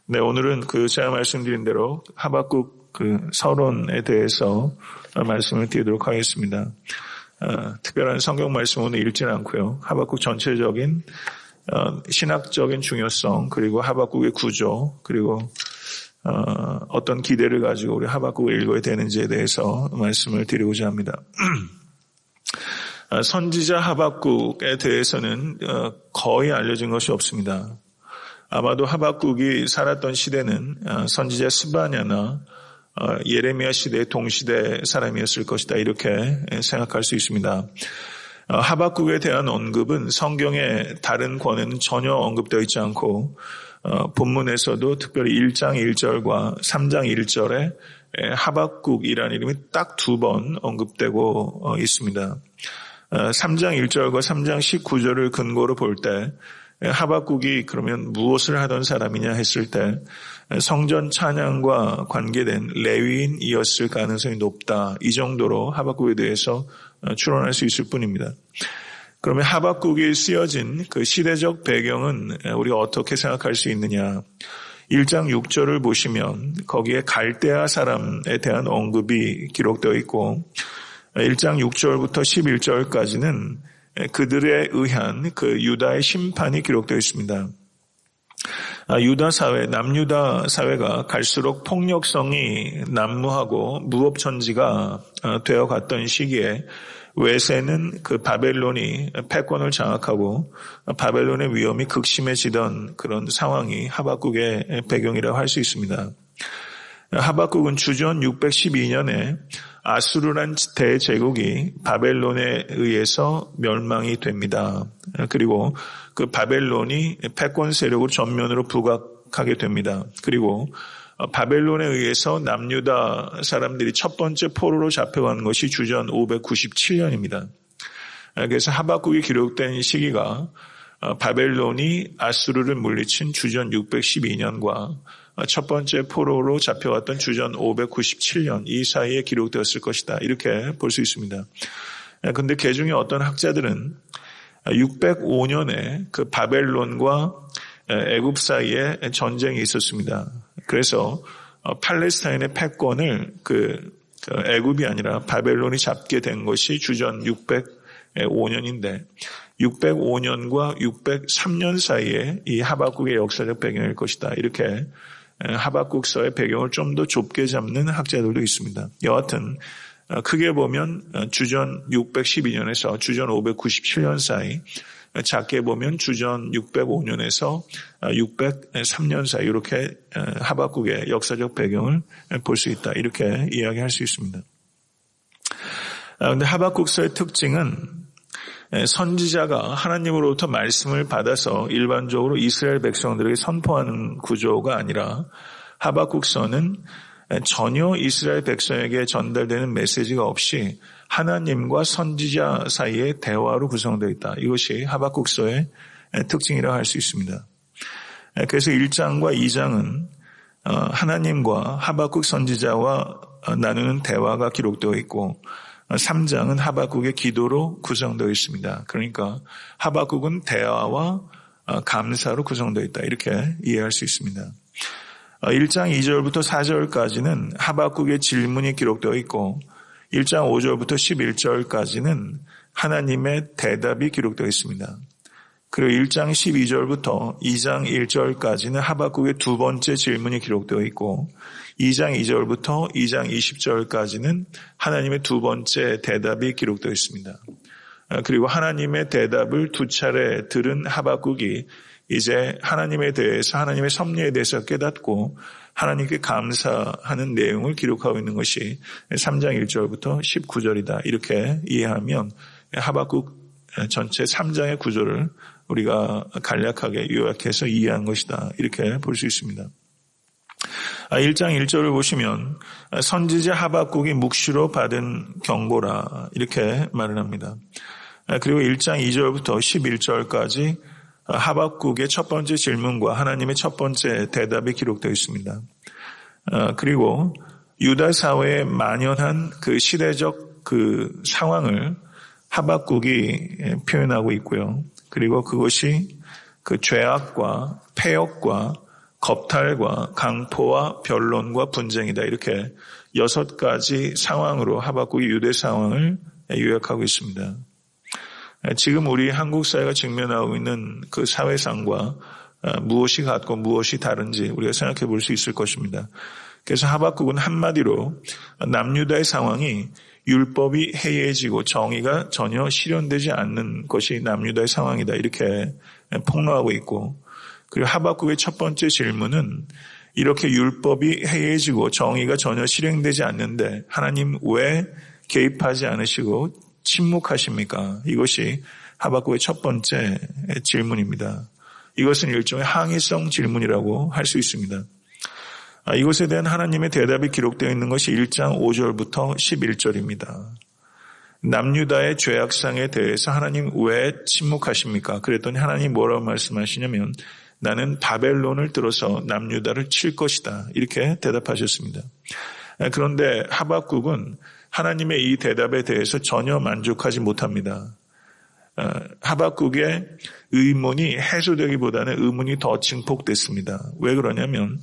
네, 오늘은 제가 말씀드린 대로 하박국 서론에 대해서 말씀을 드리도록 하겠습니다. 특별한 성경 말씀 오늘 읽지는 않고요. 하박국 전체적인 신학적인 중요성, 그리고 하박국의 구조, 그리고 어떤 기대를 가지고 우리 하박국을 읽어야 되는지에 대해서 말씀을 드리고자 합니다. 선지자 하박국에 대해서는 거의 알려진 것이 없습니다. 아마도 하박국이 살았던 시대는 선지자 스바냐나 예레미야 시대의 동시대 사람이었을 것이다, 이렇게 생각할 수 있습니다. 하박국에 대한 언급은 성경의 다른 권에는 전혀 언급되어 있지 않고 본문에서도 특별히 1장 1절과 3장 1절에 하박국이라는 이름이 딱 2번 언급되고 있습니다. 3장 1절과 3장 19절을 근거로 볼 때 하박국이 그러면 무엇을 하던 사람이냐 했을 때 성전 찬양과 관계된 레위인이었을 가능성이 높다. 이 정도로 하박국에 대해서 추론할 수 있을 뿐입니다. 그러면 하박국이 쓰여진 그 시대적 배경은 우리가 어떻게 생각할 수 있느냐. 1장 6절을 보시면 거기에 갈대아 사람에 대한 언급이 기록되어 있고 1장 6절부터 11절까지는 그들에 의한 유다의 심판이 기록되어 있습니다. 유다 사회, 남유다 사회가 갈수록 폭력성이 난무하고 무법천지가 되어갔던 시기에 외세는 바벨론이 패권을 장악하고 바벨론의 위험이 극심해지던 그런 상황이 하박국의 배경이라고 할 수 있습니다. 하박국은 주전 612년에 아수르란 대제국이 바벨론에 의해서 멸망이 됩니다. 그리고 바벨론이 패권 세력으로 전면으로 부각하게 됩니다. 그리고 바벨론에 의해서 남유다 사람들이 첫 번째 포로로 잡혀간 것이 주전 597년입니다. 그래서 하박국이 기록된 시기가 바벨론이 아수르를 물리친 주전 612년과 첫 번째 포로로 잡혀왔던 주전 597년 이 사이에 기록되었을 것이다, 이렇게 볼 수 있습니다. 그런데 개중에 어떤 학자들은 605년에 바벨론과 애굽 사이에 전쟁이 있었습니다. 그래서 팔레스타인의 패권을 애굽이 아니라 바벨론이 잡게 된 것이 주전 605년인데 605년과 603년 사이에 이 하박국의 역사적 배경일 것이다, 이렇게 하박국서의 배경을 좀 더 좁게 잡는 학자들도 있습니다. 여하튼 크게 보면 주전 612년에서 주전 597년 사이, 작게 보면 주전 605년에서 603년 사이, 이렇게 하박국의 역사적 배경을 볼 수 있다, 이렇게 이야기할 수 있습니다. 그런데 하박국서의 특징은 선지자가 하나님으로부터 말씀을 받아서 일반적으로 이스라엘 백성들에게 선포하는 구조가 아니라 하박국서는 전혀 이스라엘 백성에게 전달되는 메시지가 없이 하나님과 선지자 사이의 대화로 구성되어 있다. 이것이 하박국서의 특징이라고 할 수 있습니다. 그래서 1장과 2장은 하나님과 하박국 선지자와 나누는 대화가 기록되어 있고 3장은 하박국의 기도로 구성되어 있습니다. 그러니까 하박국은 대화와 감사로 구성되어 있다, 이렇게 이해할 수 있습니다. 1장 2절부터 4절까지는 하박국의 질문이 기록되어 있고 1장 5절부터 11절까지는 하나님의 대답이 기록되어 있습니다. 그리고 1장 12절부터 2장 1절까지는 하박국의 두 번째 질문이 기록되어 있고 2장 2절부터 2장 20절까지는 하나님의 두 번째 대답이 기록되어 있습니다. 그리고 하나님의 대답을 두 차례 들은 하박국이 이제 하나님에 대해서, 하나님의 섭리에 대해서 깨닫고 하나님께 감사하는 내용을 기록하고 있는 것이 3장 1절부터 19절이다, 이렇게 이해하면 하박국 전체 3장의 구조를 우리가 간략하게 요약해서 이해한 것이다, 이렇게 볼 수 있습니다. 1장 1절을 보시면 선지자 하박국이 묵시로 받은 경고라, 이렇게 말을 합니다. 그리고 1장 2절부터 11절까지 하박국의 첫 번째 질문과 하나님의 첫 번째 대답이 기록되어 있습니다. 그리고 유다 사회에 만연한 시대적 상황을 하박국이 표현하고 있고요. 그리고 그것이 죄악과 폐역과 겁탈과 강포와 변론과 분쟁이다. 이렇게 6가지 상황으로 하박국이 유대 상황을 요약하고 있습니다. 지금 우리 한국 사회가 직면하고 있는 그 사회상과 무엇이 같고 무엇이 다른지 우리가 생각해 볼 수 있을 것입니다. 그래서 하박국은 한마디로 남유다의 상황이 율법이 해이해지고 정의가 전혀 실현되지 않는 것이 남유다의 상황이다. 이렇게 폭로하고 있고, 그리고 하박국의 첫 번째 질문은 이렇게 율법이 해이해지고 정의가 전혀 실행되지 않는데 하나님 왜 개입하지 않으시고 침묵하십니까? 이것이 하박국의 첫 번째 질문입니다. 이것은 일종의 항의성 질문이라고 할 수 있습니다. 이것에 대한 하나님의 대답이 기록되어 있는 것이 1장 5절부터 11절입니다. 남유다의 죄악상에 대해서 하나님 왜 침묵하십니까? 그랬더니 하나님 뭐라고 말씀하시냐면 나는 바벨론을 들어서 남유다를 칠 것이다. 이렇게 대답하셨습니다. 그런데 하박국은 하나님의 이 대답에 대해서 전혀 만족하지 못합니다. 하박국의 의문이 해소되기보다는 의문이 더 증폭됐습니다. 왜 그러냐면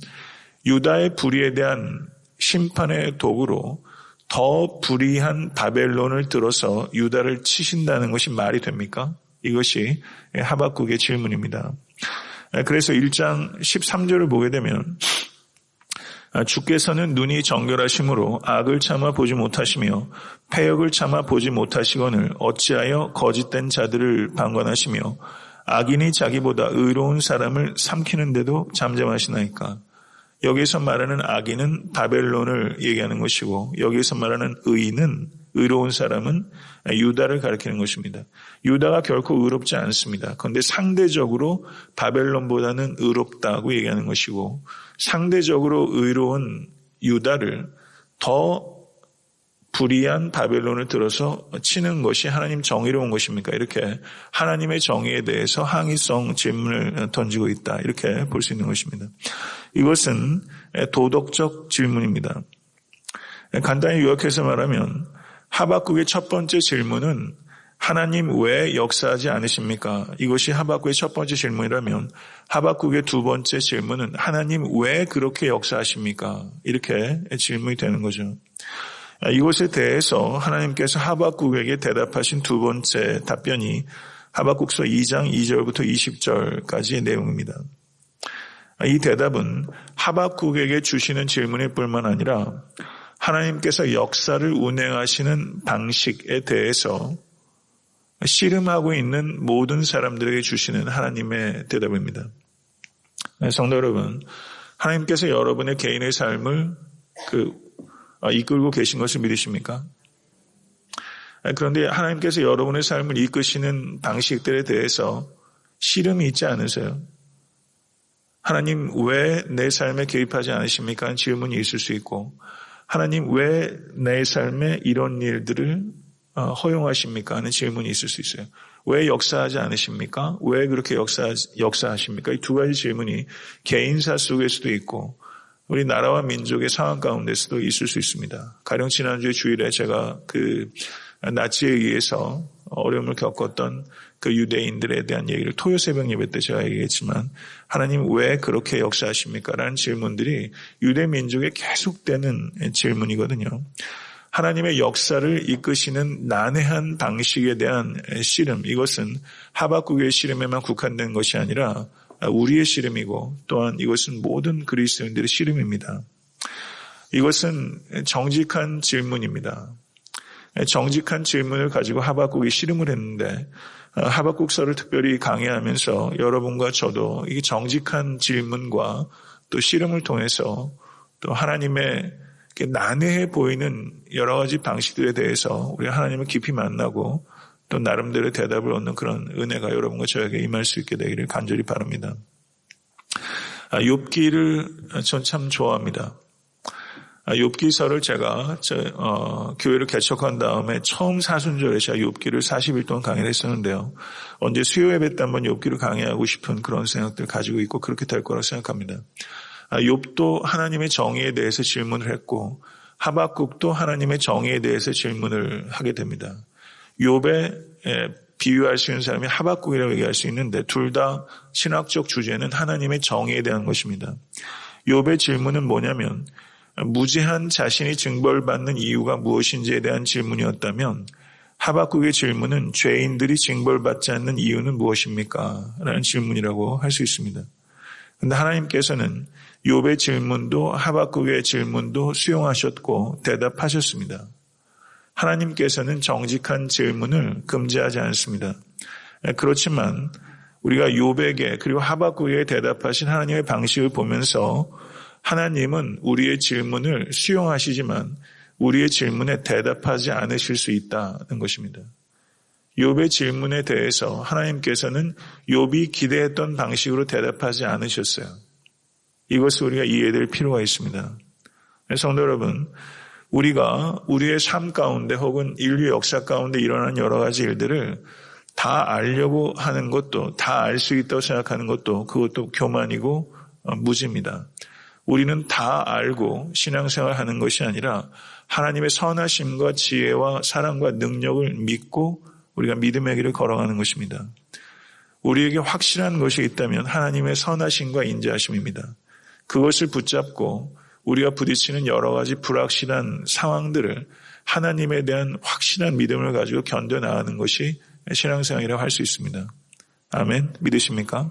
유다의 불의에 대한 심판의 도구로 더 불의한 바벨론을 들어서 유다를 치신다는 것이 말이 됩니까? 이것이 하박국의 질문입니다. 그래서 1장 13절을 보게 되면 주께서는 눈이 정결하심으로 악을 참아 보지 못하시며 패역을 참아 보지 못하시거늘 어찌하여 거짓된 자들을 방관하시며 악인이 자기보다 의로운 사람을 삼키는데도 잠잠하시나이까. 여기서 말하는 악인은 바벨론을 얘기하는 것이고 여기서 말하는 의인은 의로운 사람은 유다를 가리키는 것입니다. 유다가 결코 의롭지 않습니다. 그런데 상대적으로 바벨론보다는 의롭다고 얘기하는 것이고 상대적으로 의로운 유다를 더 불의한 바벨론을 들어서 치는 것이 하나님 정의로운 것입니까? 이렇게 하나님의 정의에 대해서 항의성 질문을 던지고 있다. 이렇게 볼 수 있는 것입니다. 이것은 도덕적 질문입니다. 간단히 요약해서 말하면 하박국의 첫 번째 질문은 하나님 왜 역사하지 않으십니까? 이것이 하박국의 첫 번째 질문이라면 하박국의 두 번째 질문은 하나님 왜 그렇게 역사하십니까? 이렇게 질문이 되는 거죠. 이것에 대해서 하나님께서 하박국에게 대답하신 두 번째 답변이 하박국서 2장 2절부터 20절까지의 내용입니다. 이 대답은 하박국에게 주시는 질문일 뿐만 아니라 하나님께서 역사를 운행하시는 방식에 대해서 씨름하고 있는 모든 사람들에게 주시는 하나님의 대답입니다. 성도 여러분, 하나님께서 여러분의 개인의 삶을 이끌고 계신 것을 믿으십니까? 그런데 하나님께서 여러분의 삶을 이끄시는 방식들에 대해서 씨름이 있지 않으세요? 하나님 왜 내 삶에 개입하지 않으십니까? 하는 질문이 있을 수 있고 하나님 왜 내 삶에 이런 일들을 허용하십니까? 하는 질문이 있을 수 있어요. 왜 역사하지 않으십니까? 왜 그렇게 역사하십니까? 이 두 가지 질문이 개인사 속에서도 있고 우리 나라와 민족의 상황 가운데서도 있을 수 있습니다. 가령 지난주에 주일에 제가 나치에 의해서 어려움을 겪었던 그 유대인들에 대한 얘기를 토요 새벽 예배 때 제가 얘기했지만 하나님 왜 그렇게 역사하십니까? 라는 질문들이 유대 민족에 계속되는 질문이거든요. 하나님의 역사를 이끄시는 난해한 방식에 대한 씨름, 이것은 하박국의 씨름에만 국한된 것이 아니라 우리의 씨름이고 또한 이것은 모든 그리스도인들의 씨름입니다. 이것은 정직한 질문입니다. 정직한 질문을 가지고 하박국이 씨름을 했는데 하박국서를 특별히 강의하면서 여러분과 저도 이 정직한 질문과 또 씨름을 통해서 또 하나님의 난해해 보이는 여러 가지 방식들에 대해서 우리 하나님을 깊이 만나고 또 나름대로 대답을 얻는 그런 은혜가 여러분과 저에게 임할 수 있게 되기를 간절히 바랍니다. 욥기를 전 참 좋아합니다. 욥기서를 제가 교회를 개척한 다음에 처음 사순절에 제가 욥기를 40일 동안 강의를 했었는데요. 언제 수요 예배 때 한번 욥기를 강의하고 싶은 그런 생각들을 가지고 있고 그렇게 될 거라고 생각합니다. 욥도 하나님의 정의에 대해서 질문을 했고 하박국도 하나님의 정의에 대해서 질문을 하게 됩니다. 욥의 비유할 수 있는 사람이 하박국이라고 얘기할 수 있는데 둘 다 신학적 주제는 하나님의 정의에 대한 것입니다. 욥의 질문은 뭐냐면 무죄한 자신이 징벌받는 이유가 무엇인지에 대한 질문이었다면 하박국의 질문은 죄인들이 징벌받지 않는 이유는 무엇입니까? 라는 질문이라고 할 수 있습니다. 그런데 하나님께서는 욥의 질문도 하박국의 질문도 수용하셨고 대답하셨습니다. 하나님께서는 정직한 질문을 금지하지 않습니다. 그렇지만 우리가 욥에게 그리고 하박국에게 대답하신 하나님의 방식을 보면서 하나님은 우리의 질문을 수용하시지만 우리의 질문에 대답하지 않으실 수 있다는 것입니다. 욥의 질문에 대해서 하나님께서는 욥이 기대했던 방식으로 대답하지 않으셨어요. 이것을 우리가 이해될 필요가 있습니다. 성도 여러분, 우리가 우리의 삶 가운데 혹은 인류 역사 가운데 일어나는 여러 가지 일들을 다 알려고 하는 것도, 다 알 수 있다고 생각하는 것도 그것도 교만이고 무지입니다. 우리는 다 알고 신앙생활하는 것이 아니라 하나님의 선하심과 지혜와 사랑과 능력을 믿고 우리가 믿음의 길을 걸어가는 것입니다. 우리에게 확실한 것이 있다면 하나님의 선하심과 인자하심입니다. 그것을 붙잡고 우리가 부딪히는 여러 가지 불확실한 상황들을 하나님에 대한 확실한 믿음을 가지고 견뎌나가는 것이 신앙생활이라고 할 수 있습니다. 아멘. 믿으십니까?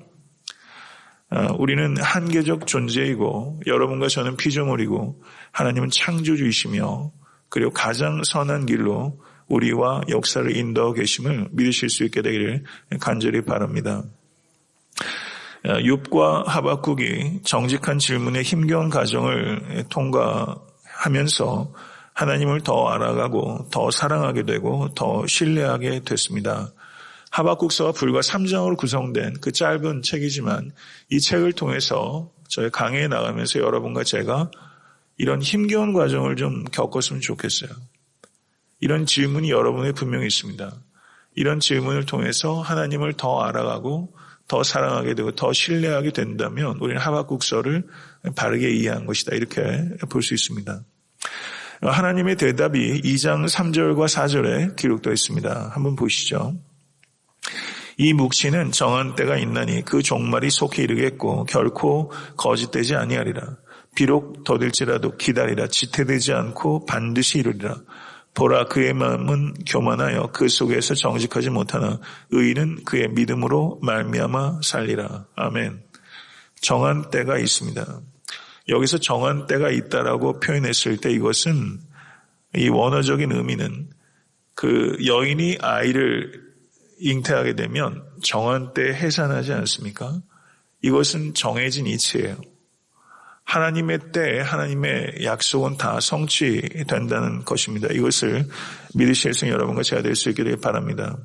우리는 한계적 존재이고 여러분과 저는 피조물이고 하나님은 창조주이시며 그리고 가장 선한 길로 우리와 역사를 인도하고 계심을 믿으실 수 있게 되기를 간절히 바랍니다. 욥과 하박국이 정직한 질문에 힘겨운 과정을 통과하면서 하나님을 더 알아가고 더 사랑하게 되고 더 신뢰하게 됐습니다. 하박국서가 불과 3장으로 구성된 그 짧은 책이지만 이 책을 통해서 저희 강의에 나가면서 여러분과 제가 이런 힘겨운 과정을 좀 겪었으면 좋겠어요. 이런 질문이 여러분에 분명히 있습니다. 이런 질문을 통해서 하나님을 더 알아가고 더 사랑하게 되고 더 신뢰하게 된다면 우리는 하박국서를 바르게 이해한 것이다. 이렇게 볼 수 있습니다. 하나님의 대답이 2장 3절과 4절에 기록되어 있습니다. 한번 보시죠. 이 묵시는 정한 때가 있나니 그 종말이 속히 이르겠고 결코 거짓되지 아니하리라. 비록 더딜지라도 기다리라. 지체되지 않고 반드시 이르리라. 보라, 그의 마음은 교만하여 그 속에서 정직하지 못하나 의인은 그의 믿음으로 말미암아 살리라. 아멘. 정한 때가 있습니다. 여기서 정한 때가 있다라고 표현했을 때 이것은 이 원어적인 의미는 그 여인이 아이를 잉태하게 되면 정한 때에 해산하지 않습니까? 이것은 정해진 이치예요. 하나님의 때에 하나님의 약속은 다 성취된다는 것입니다. 이것을 믿으실 수 있는 여러분과 제가 될 수 있게 되길 바랍니다.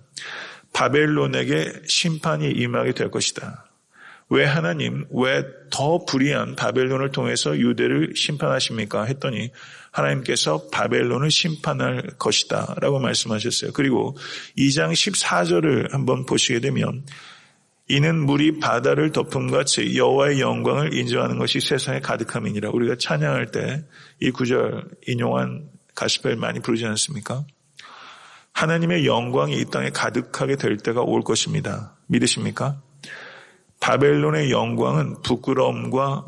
바벨론에게 심판이 임하게 될 것이다. 왜 하나님, 왜 더 불의한 바벨론을 통해서 유대를 심판하십니까? 했더니 하나님께서 바벨론을 심판할 것이다 라고 말씀하셨어요. 그리고 2장 14절을 한번 보시게 되면 이는 물이 바다를 덮음같이 여호와의 영광을 인정하는 것이 세상에 가득함이니라. 우리가 찬양할 때 이 구절 인용한 가시펠 많이 부르지 않습니까? 하나님의 영광이 이 땅에 가득하게 될 때가 올 것입니다. 믿으십니까? 바벨론의 영광은 부끄러움과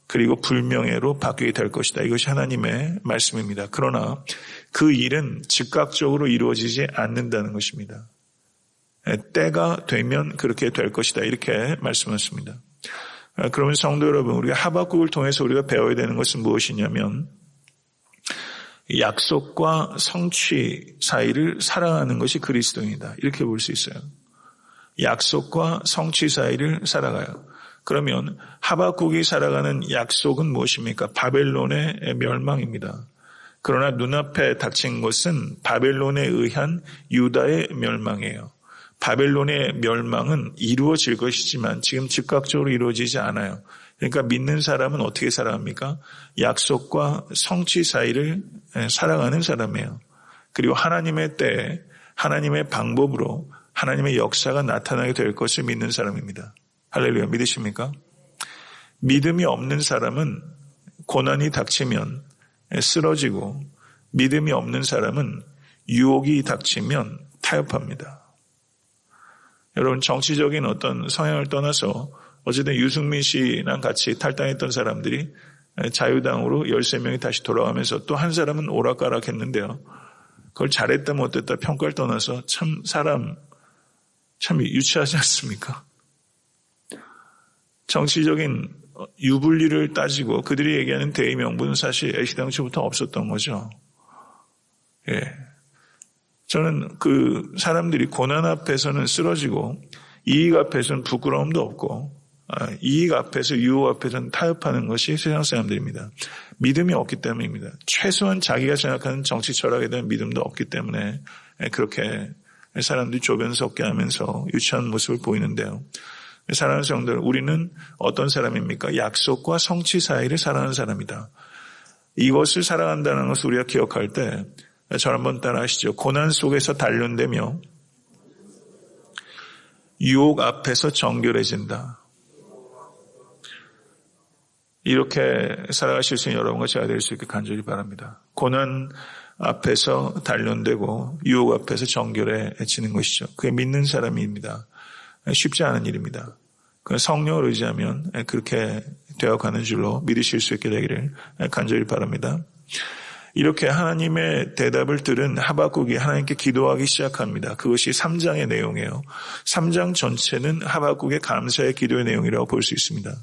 그리고 불명예로 바뀌게 될 것이다. 이것이 하나님의 말씀입니다. 그러나 그 일은 즉각적으로 이루어지지 않는다는 것입니다. 때가 되면 그렇게 될 것이다. 이렇게 말씀하셨습니다. 그러면 성도 여러분, 우리가 하박국을 통해서 우리가 배워야 되는 것은 무엇이냐면 약속과 성취 사이를 사랑하는 것이 그리스도인이다. 이렇게 볼 수 있어요. 약속과 성취 사이를 살아가요. 그러면 하박국이 살아가는 약속은 무엇입니까? 바벨론의 멸망입니다. 그러나 눈앞에 닥친 것은 바벨론에 의한 유다의 멸망이에요. 바벨론의 멸망은 이루어질 것이지만 지금 즉각적으로 이루어지지 않아요. 그러니까 믿는 사람은 어떻게 살아갑니까? 약속과 성취 사이를 살아가는 사람이에요. 그리고 하나님의 때에 하나님의 방법으로 하나님의 역사가 나타나게 될 것을 믿는 사람입니다. 할렐루야, 믿으십니까? 믿음이 없는 사람은 고난이 닥치면 쓰러지고 믿음이 없는 사람은 유혹이 닥치면 타협합니다. 여러분 정치적인 어떤 성향을 떠나서 어쨌든 유승민 씨랑 같이 탈당했던 사람들이 자유당으로 13명이 다시 돌아가면서 또 한 사람은 오락가락했는데요. 그걸 잘했다 못했다 평가를 떠나서 참 유치하지 않습니까? 정치적인 유불리를 따지고 그들이 얘기하는 대의 명분은 사실 애시당초부터 없었던 거죠. 예. 저는 그 사람들이 고난 앞에서는 쓰러지고 이익 앞에서는 부끄러움도 없고 이익 앞에서 유혹 앞에서는 타협하는 것이 세상 사람들입니다. 믿음이 없기 때문입니다. 최소한 자기가 생각하는 정치 철학에 대한 믿음도 없기 때문에 그렇게 사람들이 조변스럽게 하면서 유치한 모습을 보이는데요. 사랑하는 성도들, 우리는 어떤 사람입니까? 약속과 성취 사이를 살아가는 사람이다. 이것을 살아간다는 것을 우리가 기억할 때 저를 한번 따라 하시죠. 고난 속에서 단련되며 유혹 앞에서 정결해진다. 이렇게 살아가실 수 있는 여러분과 제가 될 수 있게 간절히 바랍니다. 고난 앞에서 단련되고 유혹 앞에서 정결해지는 것이죠. 그게 믿는 사람입니다. 쉽지 않은 일입니다. 성령을 의지하면 그렇게 되어가는 줄로 믿으실 수 있게 되기를 간절히 바랍니다. 이렇게 하나님의 대답을 들은 하박국이 하나님께 기도하기 시작합니다. 그것이 3장의 내용이에요. 3장 전체는 하박국의 감사의 기도의 내용이라고 볼 수 있습니다.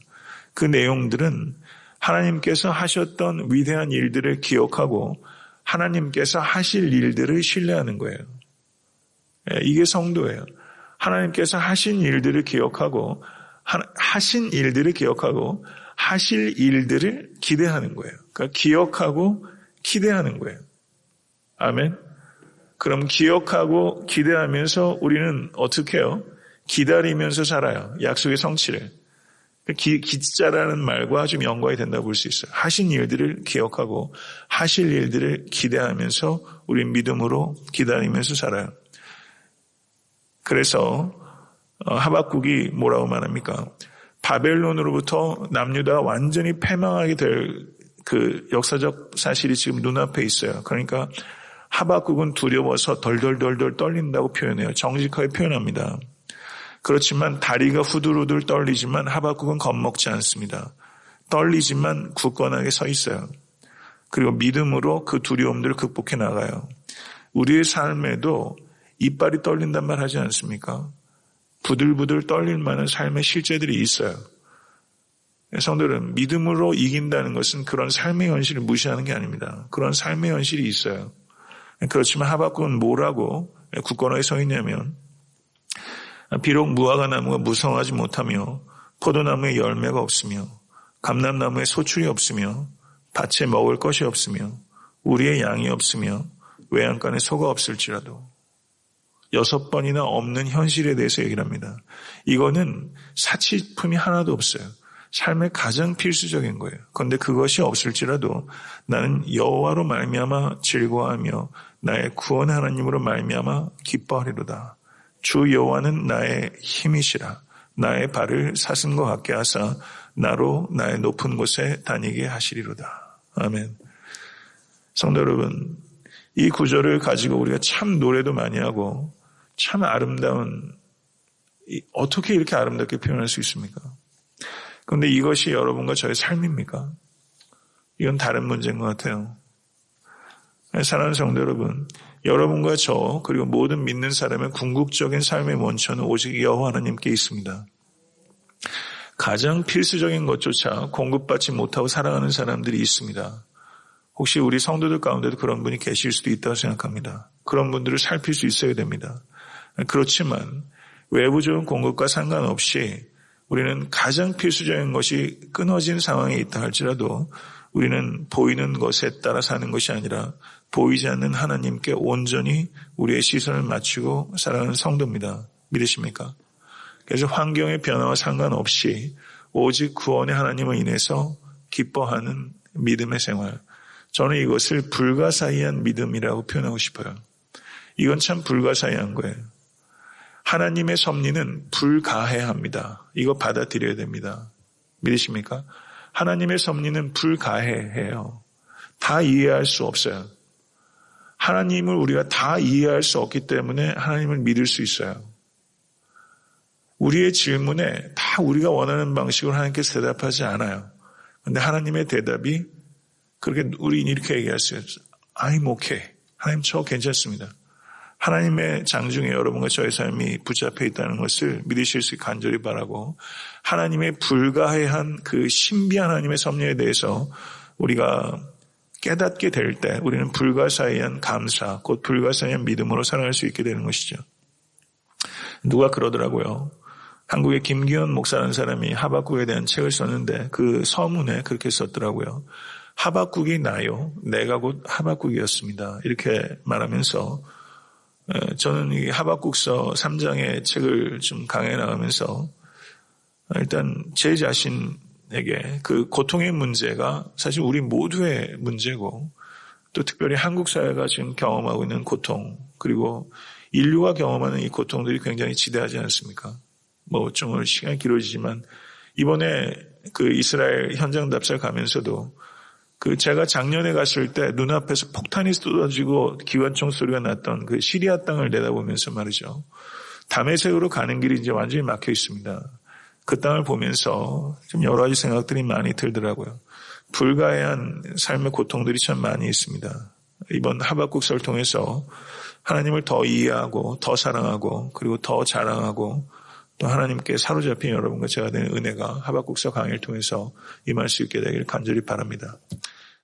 그 내용들은 하나님께서 하셨던 위대한 일들을 기억하고 하나님께서 하실 일들을 신뢰하는 거예요. 이게 성도예요. 하나님께서 하신 일들을 기억하고 하신 일들을 기억하고 하실 일들을 기대하는 거예요. 그러니까 기억하고 기대하는 거예요. 아멘. 그럼 기억하고 기대하면서 우리는 어떻게 해요? 기다리면서 살아요. 약속의 성취를. 기자라는 말과 좀 연관이 된다고 볼 수 있어요. 하신 일들을 기억하고 하실 일들을 기대하면서 우리는 믿음으로 기다리면서 살아요. 그래서 하박국이 뭐라고 말합니까? 바벨론으로부터 남유다가 완전히 패망하게 될 그 역사적 사실이 지금 눈앞에 있어요. 그러니까 하박국은 두려워서 덜덜덜덜 떨린다고 표현해요. 정직하게 표현합니다. 그렇지만 다리가 후들후들 떨리지만 하박국은 겁먹지 않습니다. 떨리지만 굳건하게 서 있어요. 그리고 믿음으로 그 두려움들을 극복해 나가요. 우리의 삶에도 이빨이 떨린단 말 하지 않습니까? 부들부들 떨릴 만한 삶의 실제들이 있어요. 성도들은 믿음으로 이긴다는 것은 그런 삶의 현실을 무시하는 게 아닙니다. 그런 삶의 현실이 있어요. 그렇지만 하박국은 뭐라고 굳건하게 서 있냐면 비록 무화과 나무가 무성하지 못하며 포도나무에 열매가 없으며 감람나무에 소출이 없으며 밭에 먹을 것이 없으며 우리의 양이 없으며 외양간에 소가 없을지라도 6번이나 없는 현실에 대해서 얘기를 합니다. 이거는 사치품이 하나도 없어요. 삶의 가장 필수적인 거예요. 그런데 그것이 없을지라도 나는 여호와로 말미암아 즐거워하며 나의 구원 하나님으로 말미암아 기뻐하리로다. 주 여호와는 나의 힘이시라. 나의 발을 사슴과 같게 하사 나로 나의 높은 곳에 다니게 하시리로다. 아멘. 성도 여러분, 이 구절을 가지고 우리가 참 노래도 많이 하고 참 아름다운, 어떻게 이렇게 아름답게 표현할 수 있습니까? 그런데 이것이 여러분과 저의 삶입니까? 이건 다른 문제인 것 같아요. 사랑하는 성도 여러분, 여러분과 저 그리고 모든 믿는 사람의 궁극적인 삶의 원천은 오직 여호와 하나님께 있습니다. 가장 필수적인 것조차 공급받지 못하고 살아가는 사람들이 있습니다. 혹시 우리 성도들 가운데도 그런 분이 계실 수도 있다고 생각합니다. 그런 분들을 살필 수 있어야 됩니다. 그렇지만 외부적인 공급과 상관없이 우리는 가장 필수적인 것이 끊어진 상황에 있다 할지라도 우리는 보이는 것에 따라 사는 것이 아니라 보이지 않는 하나님께 온전히 우리의 시선을 맞추고 살아가는 성도입니다. 믿으십니까? 그래서 환경의 변화와 상관없이 오직 구원의 하나님을 인해서 기뻐하는 믿음의 생활. 저는 이것을 불가사의한 믿음이라고 표현하고 싶어요. 이건 참 불가사의한 거예요. 하나님의 섭리는 불가해합니다. 이거 받아들여야 됩니다. 믿으십니까? 하나님의 섭리는 불가해해요. 다 이해할 수 없어요. 하나님을 우리가 다 이해할 수 없기 때문에 하나님을 믿을 수 있어요. 우리의 질문에 다 우리가 원하는 방식으로 하나님께서 대답하지 않아요. 그런데 하나님의 대답이 그렇게 우리 이렇게 얘기했어요. I'm okay. 하나님 저 괜찮습니다. 하나님의 장중에 여러분과 저의 삶이 붙잡혀 있다는 것을 믿으실 수 있게 간절히 바라고 하나님의 불가해한 그 신비한 하나님의 섭리에 대해서 우리가 깨닫게 될 때 우리는 불가사의한 감사, 곧 불가사의한 믿음으로 살아갈 수 있게 되는 것이죠. 누가 그러더라고요. 한국의 김기현 목사라는 사람이 하박국에 대한 책을 썼는데 그 서문에 그렇게 썼더라고요. 하박국이 나요. 내가 곧 하박국이었습니다. 이렇게 말하면서 저는 이 하박국서 3장의 책을 좀 강해 나가면서 일단 제 자신에게 그 고통의 문제가 사실 우리 모두의 문제고 또 특별히 한국 사회가 지금 경험하고 있는 고통 그리고 인류가 경험하는 이 고통들이 굉장히 지대하지 않습니까? 좀 오늘 시간이 길어지지만 이번에 그 이스라엘 현장 답사를 가면서도 제가 작년에 갔을 때 눈앞에서 폭탄이 쏟아지고 기관총 소리가 났던 그 시리아 땅을 내다보면서 말이죠. 다메섹으로 가는 길이 이제 완전히 막혀 있습니다. 그 땅을 보면서 좀 여러 가지 생각들이 많이 들더라고요. 불가해한 삶의 고통들이 참 많이 있습니다. 이번 하박국서를 통해서 하나님을 더 이해하고 더 사랑하고 그리고 더 자랑하고 또 하나님께 사로잡힌 여러분과 제가 되는 은혜가 하박국서 강의를 통해서 임할 수 있게 되기를 간절히 바랍니다.